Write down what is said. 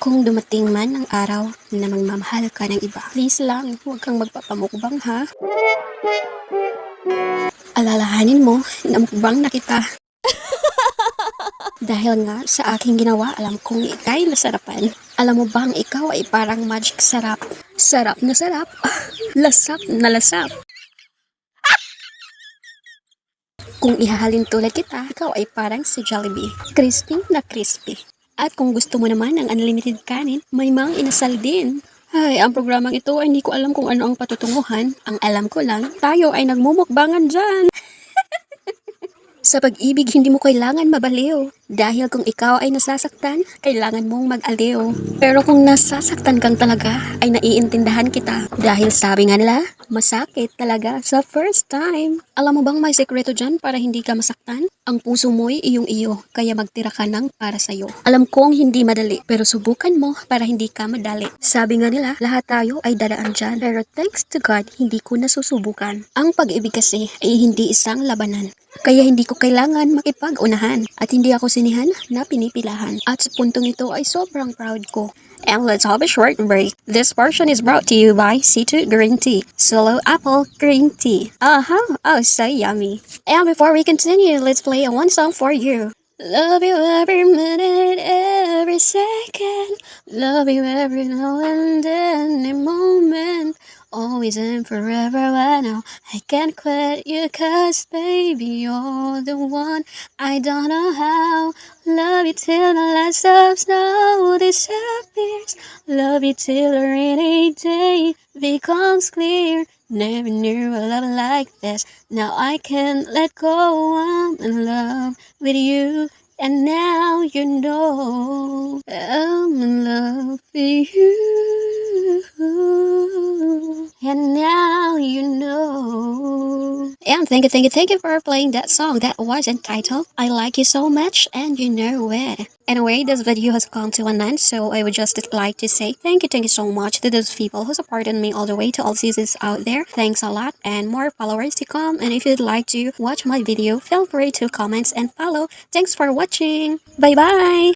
Kung dumating man ang araw na magmamahal ka ng iba, please lang, huwag kang magpapamukbang ha. Alalahanin mo na mukbang na kita. Dahil nga sa aking ginawa, alam kong ika'y nasarapan. Alam mo bang ikaw ay parang magic sarap? Sarap na sarap. Lasap na lasap. Kung ihahalin tulad kita, ikaw ay parang si Jollibee. Crispy na crispy. At kung gusto mo naman ng unlimited kanin, may mga inasal din. Ay, ang programang ito ay hindi ko alam kung ano ang patutunguhan. Ang alam ko lang, tayo ay nagmumukbangan dyan. Sa pag-ibig, hindi mo kailangan mabaliw. Dahil kung ikaw ay nasasaktan, kailangan mong mag-aliw. Pero kung nasasaktan kang talaga, ay naiintindahan kita. Dahil sabi nga nila, masakit talaga sa first time. Alam mo bang may sekreto dyan para hindi ka masaktan? Ang puso mo'y iyong-iyo, kaya magtira ka ng para sa'yo. Alam kong hindi madali, pero subukan mo para hindi ka madali. Sabi nga nila, lahat tayo ay dadaan dyan. Pero thanks to God, hindi ko nasusubukan. Ang pag-ibig kasi ay hindi isang labanan. Kaya hindi ko kailangan makipag-unahan. At hindi ako sinihan na pinipilahan. At sa puntong ito ay sobrang proud ko. And let's have a short break. This portion is brought to you by C2 Green Tea. Solo Apple Green Tea. Oh, so yummy. And before we continue, let's play a one song for you. Love you every minute, every second. Love you every now and then, every moment. Always and forever, I know I can't quit you, 'cause baby, you're the one. I don't know how. Love you till the last of snow disappears. Love you till a rainy day becomes clear. Never knew a love like this. Now I can't let go. I'm in love with you, and now you know I'm in love with you. And now you know. And thank you for playing that song that was entitled I Like You So Much and You Know It. Anyway, this video has come to an end, so I would just like to say thank you so much to those people who supported me all the way to all seasons out there. Thanks a lot, and more followers to come. And if you'd like to watch my video, feel free to comment and follow. Thanks for watching. Bye bye.